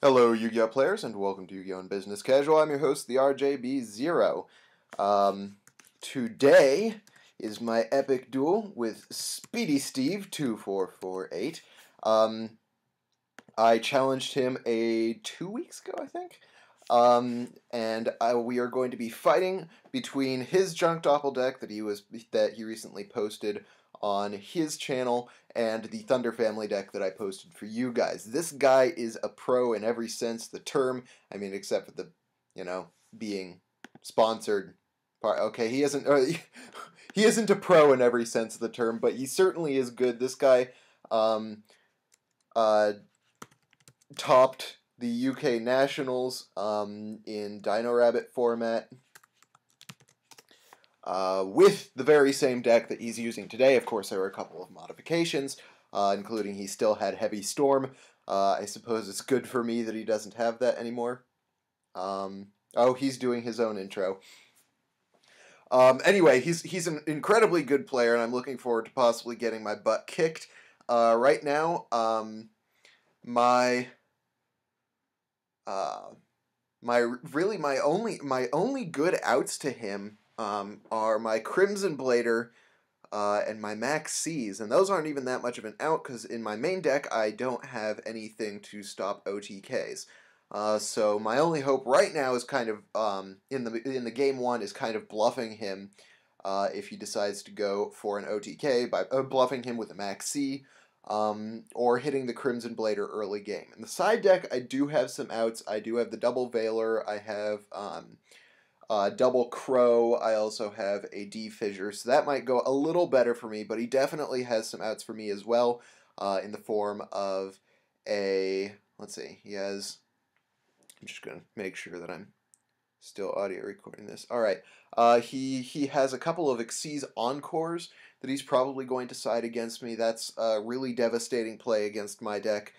Hello, Yu-Gi-Oh players, and welcome to Yu-Gi-Oh! In Business Casual. I'm your host, the RJB0. Today is my epic duel with Speedysteve2448. I challenged him 2 weeks ago, I think. We are going to be fighting between his junk Doppel deck that he recently posted on his channel and the Thunder Family deck that I posted for you guys. This guy is a pro in every sense of the term. I mean, except for the, being sponsored part. Okay, he isn't he isn't a pro in every sense of the term, but he certainly is good. This guy topped the UK Nationals in Dino Rabbit format with the very same deck that he's using today. Of course, there were a couple of modifications, including he still had Heavy Storm. I suppose it's good for me that he doesn't have that anymore. Oh, he's doing his own intro. Anyway, he's an incredibly good player, and I'm looking forward to possibly getting my butt kicked. Right now, my only good outs to him are my Crimson Blader and my Max C's, and those aren't even that much of an out because in my main deck I don't have anything to stop OTKs. So my only hope right now is kind of in the game one is kind of bluffing him if he decides to go for an OTK by bluffing him with a Max C. Or hitting the Crimson Blader early game. In the side deck, I do have some outs. I do have the Double Veiler. I have Double Crow. I also have a D-Fissure, so that might go a little better for me, but he definitely has some outs for me as well, in the form of a, let's see, he has, I'm just going to make sure that I'm still audio recording this. Alright, he has a couple of Xyz Encores that he's probably going to side against me. That's a really devastating play against my deck,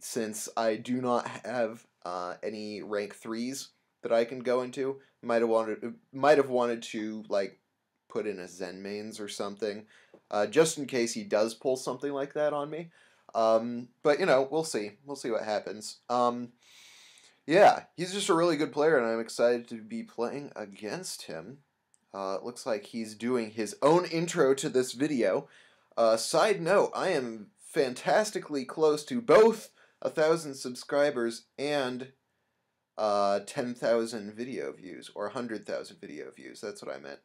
since I do not have any rank 3s that I can go into. Might have wanted to like put in a Zen Mains or something, just in case he does pull something like that on me. But we'll see. We'll see what happens. Yeah, he's just a really good player, and I'm excited to be playing against him. It looks like he's doing his own intro to this video. Side note, I am fantastically close to both 1,000 subscribers and 10,000 video views, or 100,000 video views. That's what I meant.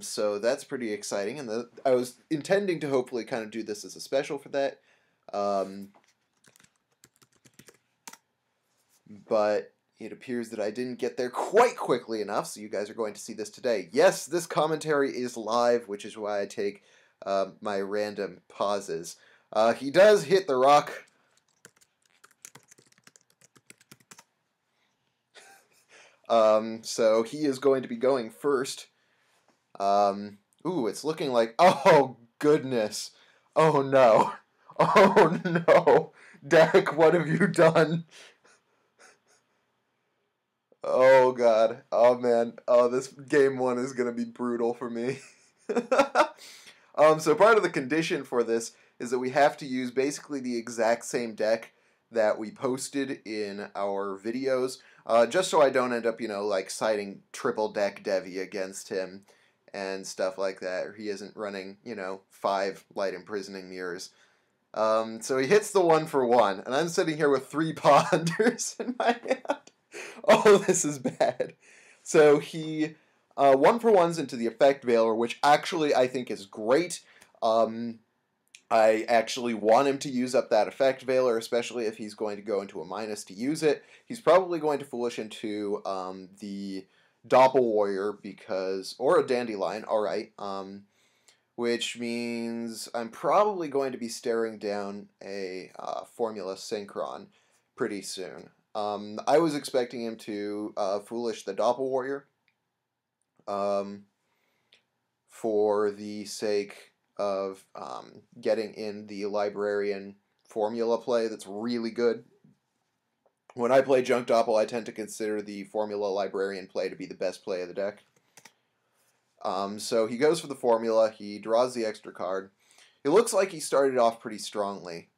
So that's pretty exciting, and I was intending to hopefully kind of do this as a special for that. But it appears that I didn't get there quite quickly enough, so you guys are going to see this today. Yes, this commentary is live, which is why I take my random pauses. He does hit the rock. So he is going to be going first. Ooh, it's looking like... Oh, goodness. Oh, no. Oh, no. Dak, what have you done? Oh god. Oh man. Oh, this game one is gonna be brutal for me. So part of the condition for this is that we have to use basically the exact same deck that we posted in our videos, just so I don't end up, like citing triple deck Devi against him and stuff like that, or he isn't running, 5 light imprisoning mirrors. So he hits the 1-for-1, and I'm sitting here with 3 ponders in my hand. Oh, this is bad. So he 1-for-1s into the Effect Veiler, which actually I think is great. I actually want him to use up that Effect Veiler, especially if he's going to go into a minus to use it. He's probably going to Foolish into the Doppel Warrior, or a Dandelion, alright, which means I'm probably going to be staring down a Formula Synchron pretty soon. I was expecting him to Foolish the Doppel Warrior for the sake of getting in the Librarian formula play that's really good. When I play Junk Doppel, I tend to consider the Formula Librarian play to be the best play of the deck. So he goes for the formula, he draws the extra card, It looks like he started off pretty strongly.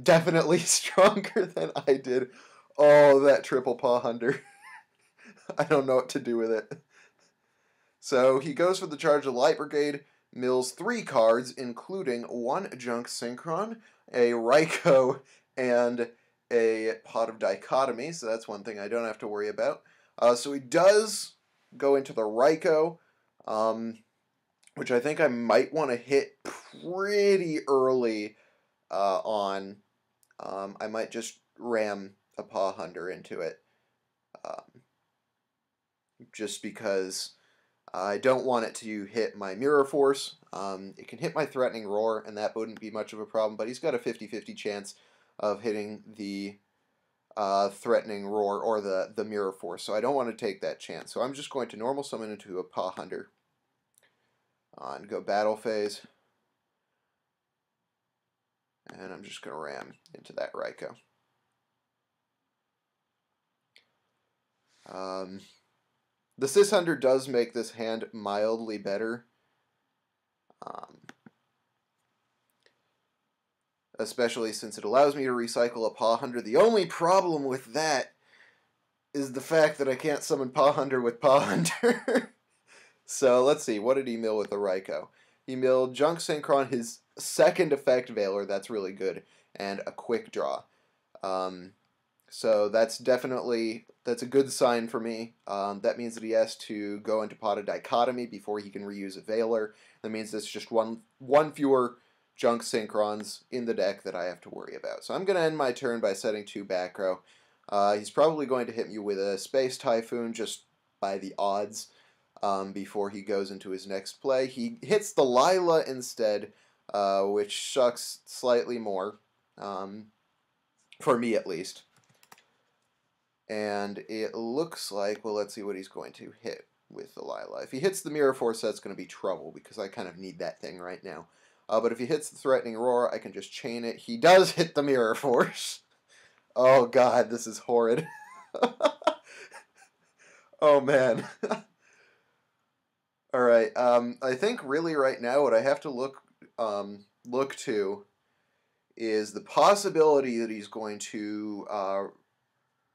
Definitely stronger than I did. Oh, that triple paw hunter. I don't know what to do with it. So he goes for the charge of Light Brigade, mills 3 cards, including 1 Junk Synchron, a Raikou, and a Pot of Dichotomy, so that's one thing I don't have to worry about. So he does go into the Raikou, which I think I might want to hit pretty early on. I might just ram a Paw Hunter into it, just because I don't want it to hit my Mirror Force. It can hit my Threatening Roar, and that wouldn't be much of a problem, but he's got a 50-50 chance of hitting the Threatening Roar or the Mirror Force, so I don't want to take that chance. So I'm just going to normal summon into a Paw Hunter and go Battle Phase. And I'm just going to ram into that Raikou. The Sis Hunter does make this hand mildly better. Especially since it allows me to recycle a Paw Hunter. The only problem with that is the fact that I can't summon Paw Hunter with Paw Hunter. So let's see, what did he mill with the Raikou? He milled Junk Synchron, his second effect Veiler, that's really good, and a Quick Draw. So that's a good sign for me. That means that he has to go into Pot of Dichotomy before he can reuse a Veiler. That means there's just one fewer Junk Synchrons in the deck that I have to worry about. So I'm going to end my turn by setting 2 back row. He's probably going to hit me with a Space Typhoon just by the odds before he goes into his next play. He hits the Lila instead, which sucks slightly more, for me at least. And it looks like, well, let's see what he's going to hit with the Lila. If he hits the Mirror Force, that's going to be trouble, because I kind of need that thing right now. But if he hits the Threatening Roar, I can just chain it. He does hit the Mirror Force. Oh god, this is horrid. Oh man. Alright, I think really right now what I have to look to is the possibility that he's going to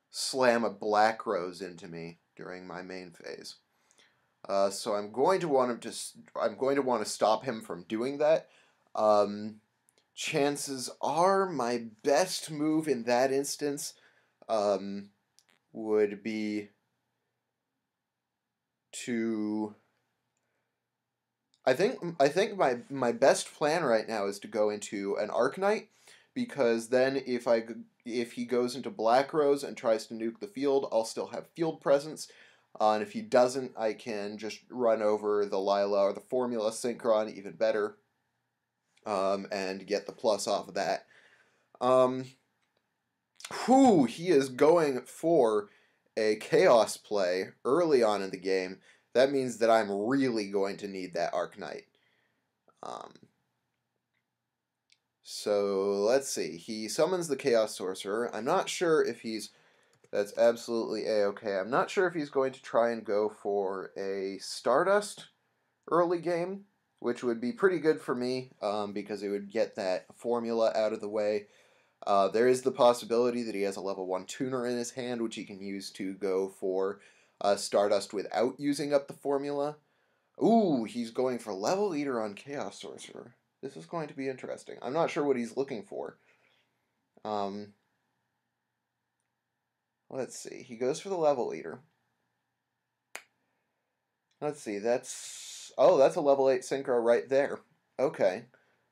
slam a Black Rose into me during my main phase. So I'm going to want to stop him from doing that. Chances are my best move in that instance would be to... I think my best plan right now is to go into an Arknight, because then if he goes into Black Rose and tries to nuke the field, I'll still have field presence. And if he doesn't, I can just run over the Lila or the Formula Synchron, even better, and get the plus off of that. He is going for a Chaos play early on in the game. That means that I'm really going to need that Arknight. So let's see. He summons the Chaos Sorcerer. I'm not sure if that's absolutely a-okay. I'm not sure if he's going to try and go for a Stardust early game, which would be pretty good for me, because it would get that formula out of the way. There is the possibility that he has a level 1 tuner in his hand, which he can use to go for Stardust without using up the formula. Ooh, he's going for Level Leader on Chaos Sorcerer. This is going to be interesting. I'm not sure what he's looking for. Let's see. He goes for the Level Leader. Let's see. That's a level 8 Synchro right there. Okay.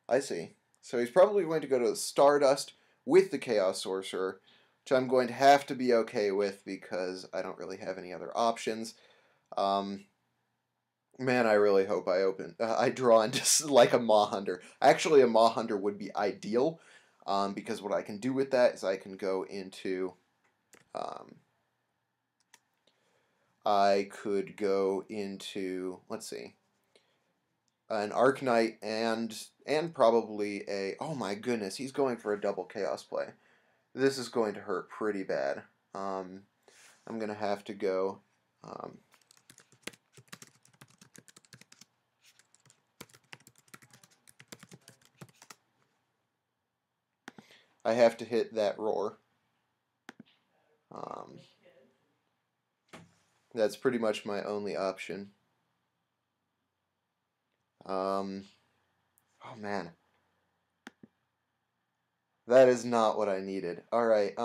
I see. So he's probably going to go to the Stardust with the Chaos Sorcerer, which I'm going to have to be okay with because I don't really have any other options. Man, I really hope I draw into like a Maw Hunter. Actually, a Maw Hunter would be ideal, because what I can do with that is I can go into, I could go into, let's see, an Arknight and probably oh my goodness, he's going for a double Chaos play. This is going to hurt pretty bad. I'm going to have to go... I have to hit that roar. That's pretty much my only option. Oh man. That is not what I needed. Alright,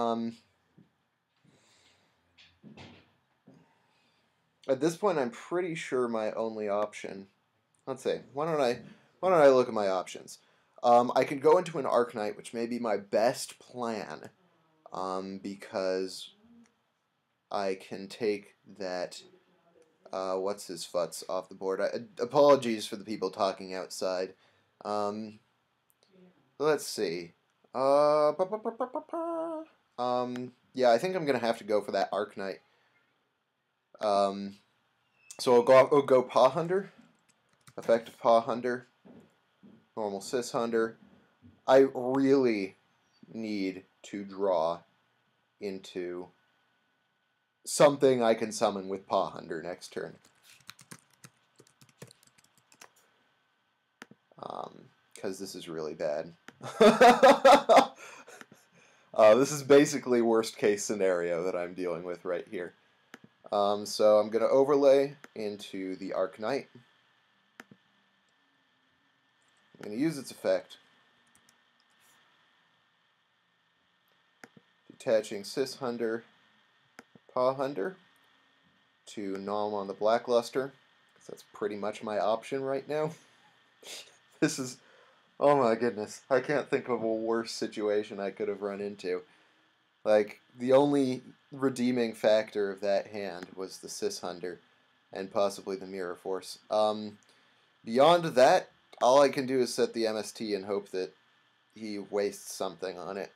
at this point I'm pretty sure my only option. Let's see. Why don't I look at my options? I could go into an Arknight, which may be my best plan. Because I can take that what's his futz off the board. Apologies for the people talking outside. Let's see. Yeah, I think I'm gonna have to go for that Arknight. So I'll go Paw Hunter, effective Paw Hunter, normal Sis Hunter. I really need to draw into something I can summon with Paw Hunter next turn. Because this is really bad. This is basically worst case scenario that I'm dealing with right here. So I'm going to overlay into the Arknight. I'm going to use its effect. Detaching Sis Hunter, Paw Hunter to Nom on the Blackluster, because that's pretty much my option right now. This is, oh my goodness, I can't think of a worse situation I could have run into. Like, the only redeeming factor of that hand was the Sis Hunter, and possibly the Mirror Force. Beyond that, all I can do is set the MST and hope that he wastes something on it.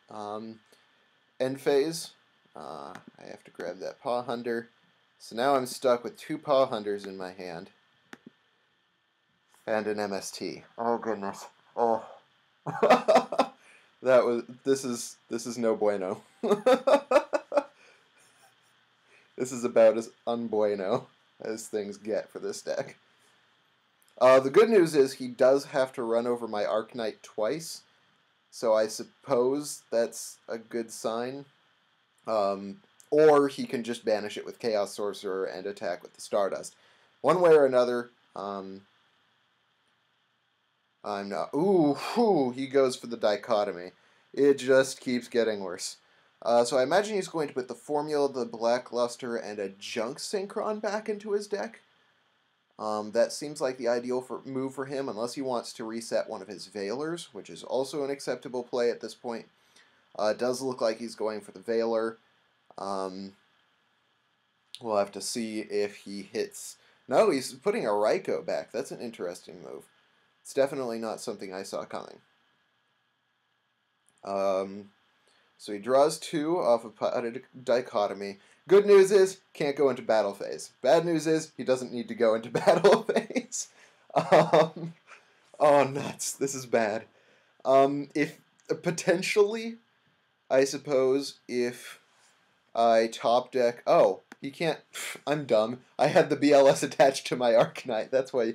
End phase, I have to grab that Paw Hunter. So now I'm stuck with 2 Paw Hunters in my hand. And an MST. Oh goodness. Oh. This is no bueno. This is about as unbueno as things get for this deck. The good news is he does have to run over my Arknight twice, so I suppose that's a good sign. Or he can just banish it with Chaos Sorcerer and attack with the Stardust. One way or another, I'm not... Ooh, he goes for the Dichotomy. It just keeps getting worse. So I imagine he's going to put the Formula, the Blackluster, and a Junk Synchron back into his deck. That seems like the ideal move for him, unless he wants to reset one of his Veilers, which is also an acceptable play at this point. It does look like he's going for the Veiler. We'll have to see if he hits... No, he's putting a Raikou back. That's an interesting move. It's definitely not something I saw coming. So he draws 2 off of Dichotomy. Good news is, can't go into battle phase. Bad news is, he doesn't need to go into battle phase. Oh, nuts. This is bad. If potentially, I suppose, if I top deck... Oh, he can't... I'm dumb. I had the BLS attached to my Arknight. That's why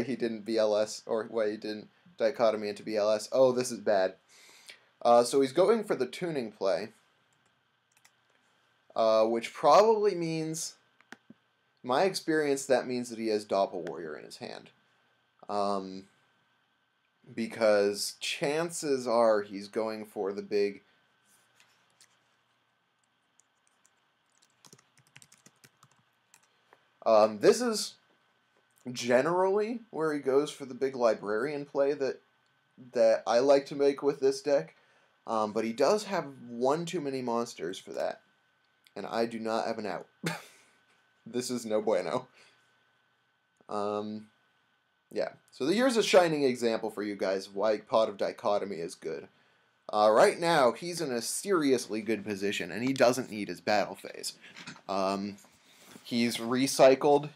he didn't BLS, or why he didn't Dichotomy into BLS. Oh, this is bad. So he's going for the tuning play, which probably means, in my experience, that means that he has Doppel Warrior in his hand. Because chances are he's going for the big... This is generally where he goes for the big Librarian play that I like to make with this deck. But he does have one too many monsters for that. And I do not have an out. This is no bueno. Yeah. So here's a shining example for you guys of why Pot of Dichotomy is good. Right now, he's in a seriously good position, and he doesn't need his battle phase. He's recycled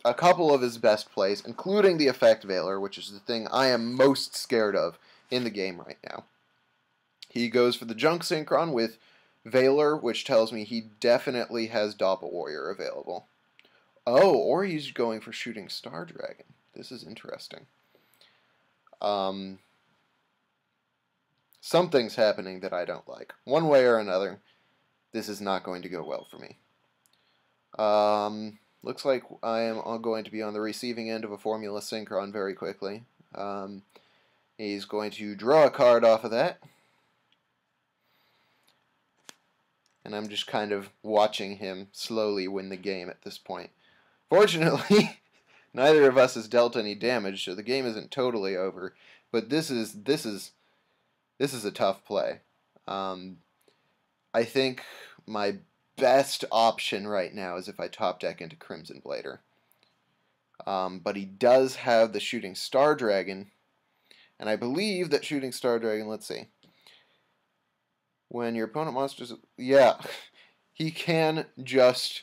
a couple of his best plays, including the Effect Veiler, which is the thing I am most scared of in the game right now. He goes for the Junk Synchron with Veiler, which tells me he definitely has Doppel Warrior available. Oh, or he's going for Shooting Star Dragon. This is interesting. Something's happening that I don't like. One way or another, this is not going to go well for me. Looks like I am going to be on the receiving end of a Formula Synchron very quickly. He's going to draw a card off of that. And I'm just kind of watching him slowly win the game at this point. Fortunately, neither of us has dealt any damage, so the game isn't totally over. But this is a tough play. I think my best option right now is if I top deck into Crimson Blader. But he does have the Shooting Star Dragon, and I believe that Shooting Star Dragon, let's see. When your opponent monsters... Yeah, he can just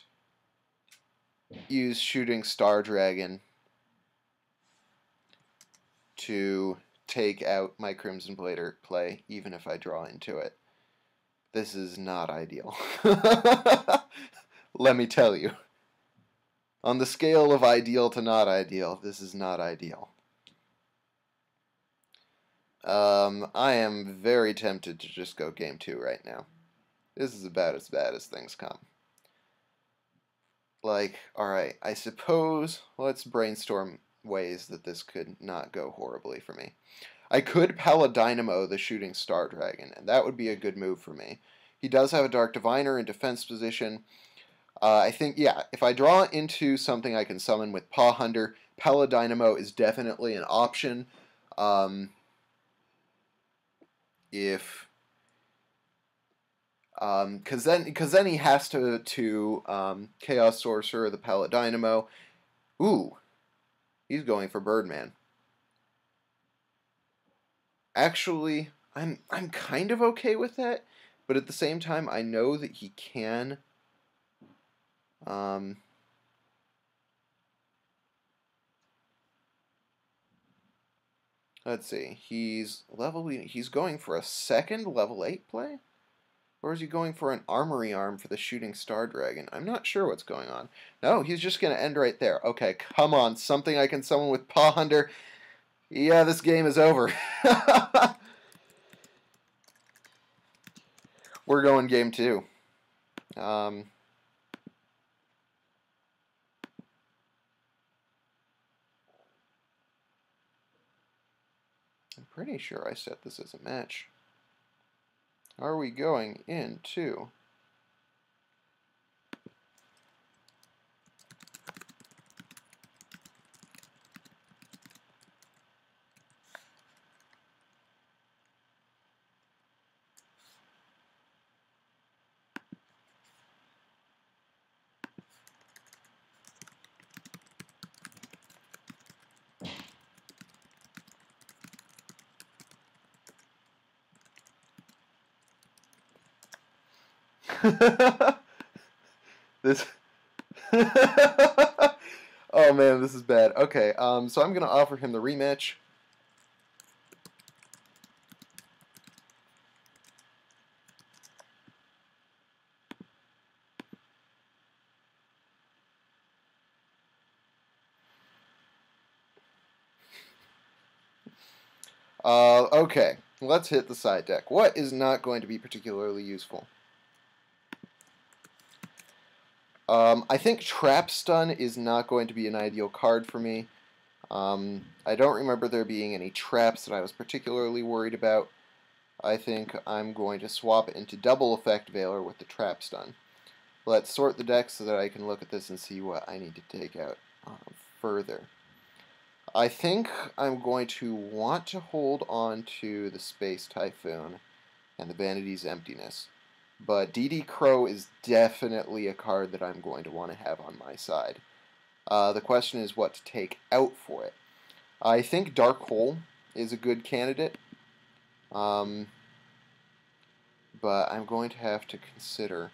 use Shooting Star Dragon to take out my Crimson Blader play, even if I draw into it. This is not ideal. Let me tell you. On the scale of ideal to not ideal, this is not ideal. I am very tempted to just go game 2 right now. This is about as bad as things come. Like, alright, I suppose let's brainstorm ways that this could not go horribly for me. I could Paladynamo the Shooting Star Dragon, and that would be a good move for me. He does have a Dark Diviner in defense position. I think, yeah, if I draw into something I can summon with Paw Hunter, Paladynamo is definitely an option. Because then he has to Chaos Sorcerer the Paladynamo. Ooh, he's going for Birdman. Actually, I'm kind of okay with that, but at the same time, I know that he can. Let's see. He's going for a second level 8 play? Or is he going for an Armory Arm for the Shooting Star Dragon? I'm not sure what's going on. No, he's just going to end right there. Okay, come on. Something I can summon with Paw Hunter. Yeah, this game is over. We're going game 2. I'm pretty sure I set this as a match. Are we going into... This... Oh man, this is bad. Okay, so I'm going to offer him the rematch. Okay, let's hit the side deck. What is not going to be particularly useful? I think Trap Stun is not going to be an ideal card for me. I don't remember there being any traps that I was particularly worried about. I think I'm going to swap into Double Effect Veiler with the Trap Stun. Let's sort the deck so that I can look at this and see what I need to take out further. I think I'm going to want to hold on to the Space Typhoon and the Vanity's Emptiness. But DD Crow is definitely a card that I'm going to want to have on my side. The question is what to take out for it. I think Dark Hole is a good candidate. But I'm going to have to consider.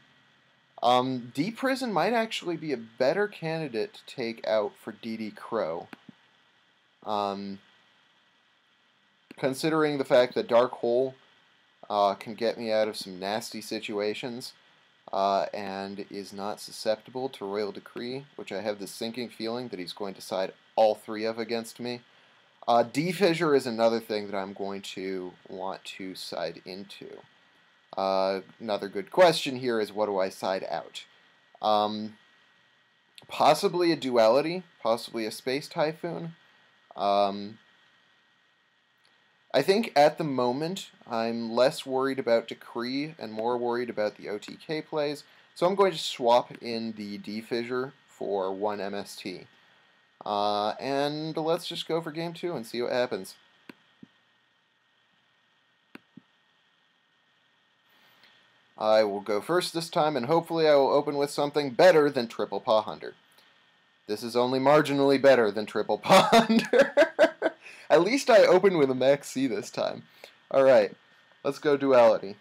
Deep Prison might actually be a better candidate to take out for DD Crow. Considering the fact that Dark Hole can get me out of some nasty situations and is not susceptible to Royal Decree, which I have the sinking feeling that he's going to side all 3 of against me. D-Fissure is another thing that I'm going to want to side into. Another good question here is, what do I side out? Possibly a Duality, possibly a Space Typhoon. I think at the moment I'm less worried about Decree and more worried about the OTK plays, so I'm going to swap in the D-Fissure for 1 MST. And let's just go for game 2 and see what happens. I will go first this time, and hopefully I will open with something better than Triple Paw Hunter. This is only marginally better than Triple Paw Hunter. At least I opened with a Max C this time. Alright, let's go Duality.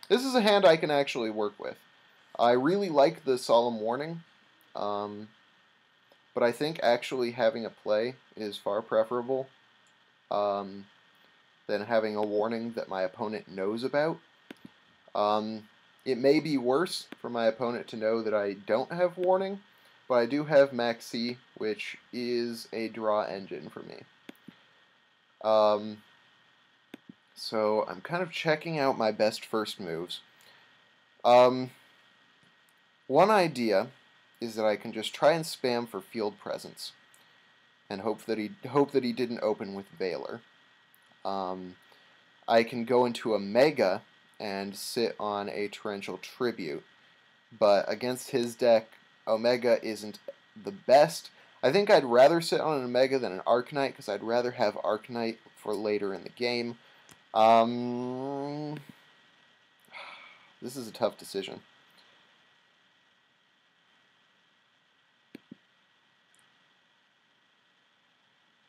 This is a hand I can actually work with. I really like the Solemn Warning, but I think actually having a play is far preferable than having a warning that my opponent knows about. It may be worse for my opponent to know that I don't have warning, but I do have Max C, which is a draw engine for me. So I'm kind of checking out my best first moves. One idea is that I can just try and spam for field presence and hope that he didn't open with Valor. I can go into a Mega and sit on a Torrential Tribute, but against his deck, Omega isn't the best. I think I'd rather sit on an Omega than an Arcanite, because I'd rather have Arcanite for later in the game. This is a tough decision.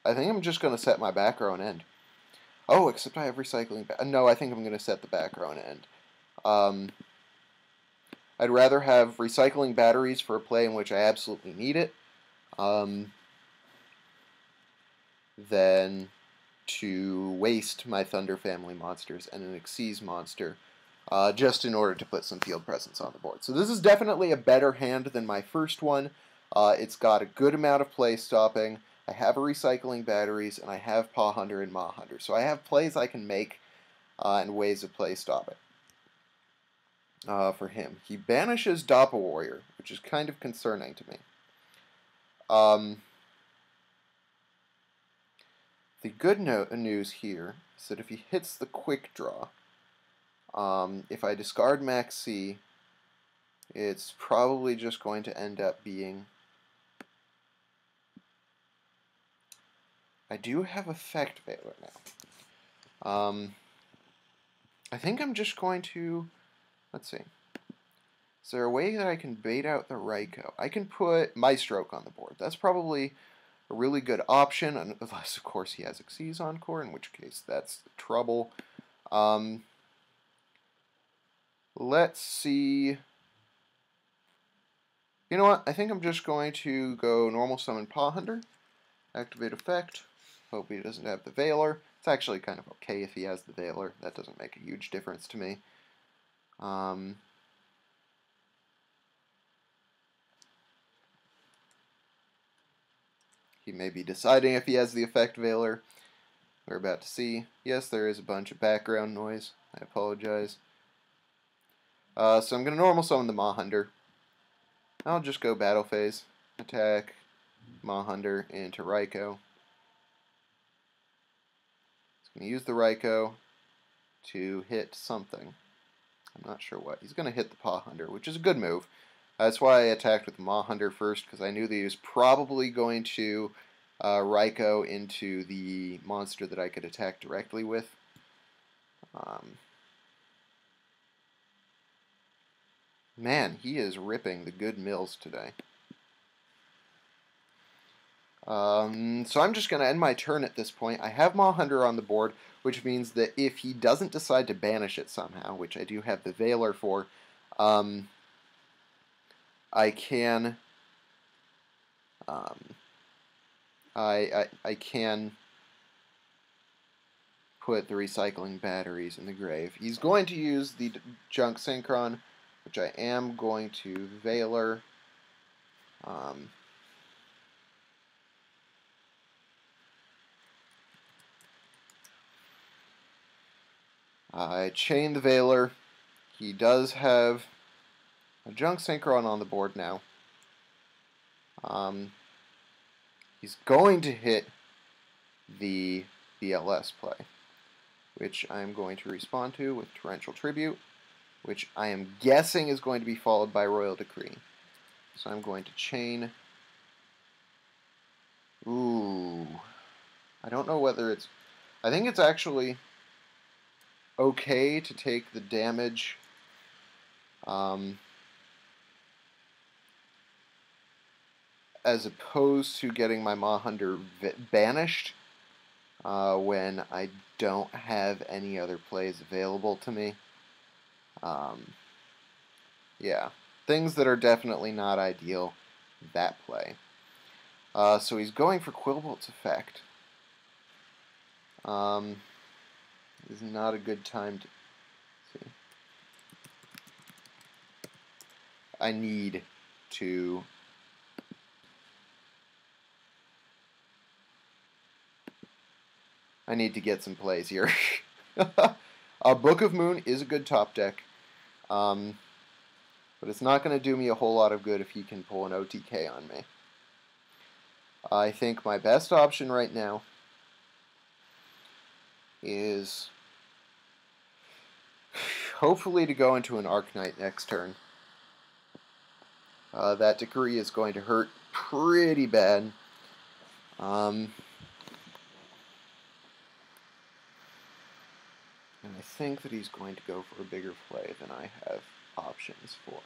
I think I'm just going to set my back row and end. Oh, except I have recycling. No, I think I'm going to set the back row and end. I'd rather have recycling batteries for a play in which I absolutely need it than to waste my Thunder Family monsters and an Xyz monster just in order to put some field presence on the board. So this is definitely a better hand than my first one. It's got a good amount of play stopping. I have a recycling batteries, and I have Paw Hunter and Maw Hunter. So I have plays I can make and ways of play stopping for him. He banishes Doppel Warrior, which is kind of concerning to me. The good news here is that if he hits the quick draw, if I discard Max C, it's probably just going to end up being... I do have Effect Valor now. I think I'm just going to... Let's see. Is there a way that I can bait out the Raikou? I can put Maestroke on the board. That's probably a really good option, unless, of course, he has Xyz Encore, in which case that's trouble. Let's see. You know what? I think I'm just going to go normal summon Paw Hunter, activate effect. Hope he doesn't have the Valor. It's actually kind of okay if he has the Valor. That doesn't make a huge difference to me. He may be deciding if he has the effect Valor. We're about to see. Yes, there is a bunch of background noise. I apologize. So I'm going to normal summon the Maw Hunter. I'll just go battle phase. Attack Maw Hunter into Raikou. He's going to use the Raikou to hit something. I'm not sure what. He's going to hit the Paw Hunter, which is a good move. That's why I attacked with the Maw Hunter first, because I knew that he was probably going to Raikou into the monster that I could attack directly with. Man, he is ripping the good mills today. So I'm just going to end my turn at this point. I have Maw Hunter on the board, which means that if he doesn't decide to banish it somehow, which I do have the Valor for, I can I can put the recycling batteries in the grave. He's going to use the Junk Synchron, which I am going to Veiler. I chain the Veiler. He does have a Junk Synchron on the board now. He's going to hit the BLS play, which I'm going to respond to with Torrential Tribute, which I am guessing is going to be followed by Royal Decree. So I'm going to chain. Ooh. I don't know whether it's... I think it's actually okay to take the damage as opposed to getting my Mahunter banished when I don't have any other plays available to me. Yeah, things that are definitely not ideal, that play. So he's going for Quillbolt's effect. This is not a good time to see. I need to get some plays here. Book of Moon is a good top deck, but it's not going to do me a whole lot of good if he can pull an OTK on me. I think my best option right now is hopefully to go into an Arcanite next turn. That Decree is going to hurt pretty bad. And I think that he's going to go for a bigger play than I have options for.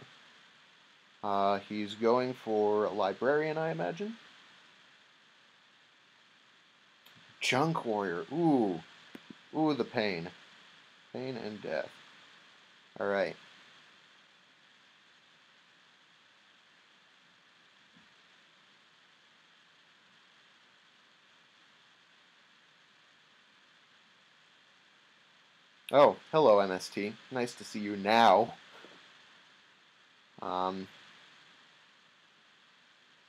He's going for a Librarian, I imagine. Junk Warrior. Ooh. Ooh, the pain. Pain and death. Alright. Oh, hello, MST. Nice to see you now.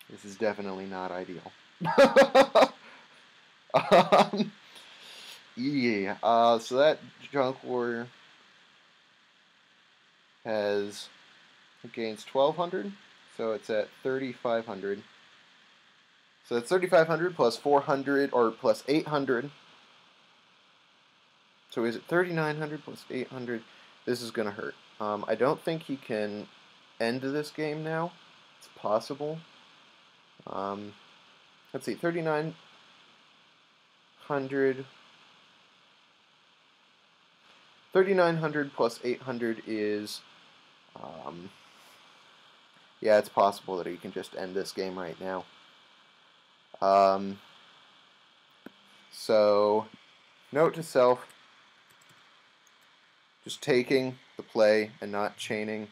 This is definitely not ideal. Yeah, so that Junk Warrior has gains 1,200, so it's at 3,500. So that's 3,500 plus 400, or plus 800. So is it 3,900 plus 800? This is going to hurt. I don't think he can end this game now. It's possible. Let's see, 3,900. 3,900 plus 800 is, yeah, it's possible that he can just end this game right now. So, note to self, just taking the play and not chaining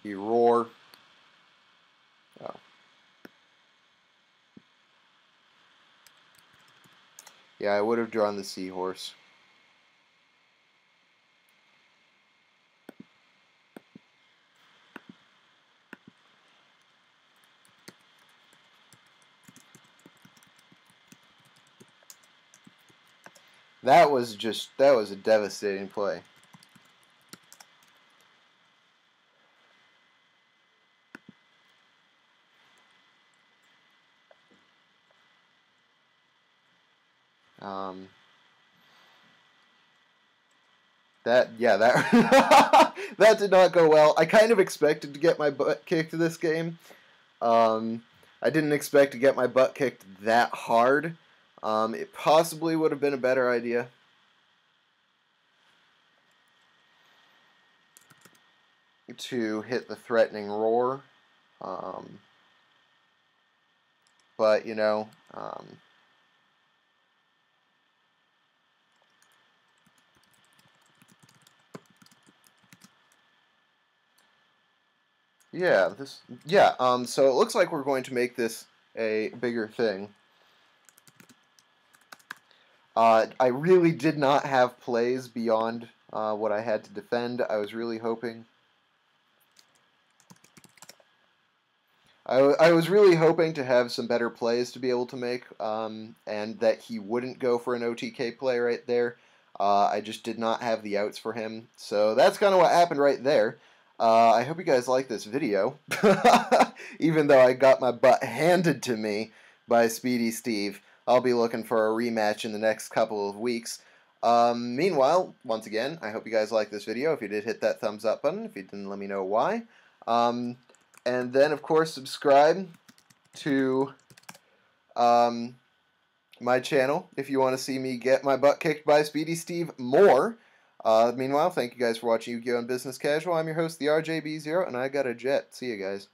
the roar. Oh. Yeah, I would have drawn the Seahorse. That was a devastating play. That that did not go well. I kind of expected to get my butt kicked this game. I didn't expect to get my butt kicked that hard. It possibly would have been a better idea to hit the threatening roar. But, you know, so it looks like we're going to make this a bigger thing. I really did not have plays beyond what I had to defend. I was really hoping I was really hoping to have some better plays to be able to make, and that he wouldn't go for an OTK play right there. I just did not have the outs for him, so that's kind of what happened right there. I hope you guys like this video, even though I got my butt handed to me by Speedysteve. I'll be looking for a rematch in the next couple of weeks. Meanwhile, once again, I hope you guys like this video. If you did, hit that thumbs up button. If you didn't, let me know why. And then, of course, subscribe to my channel if you want to see me get my butt kicked by Speedysteve more. Meanwhile, thank you guys for watching Yu-Gi-Oh! And Business Casual. I'm your host, the RJB0, and I got a jet. See you guys.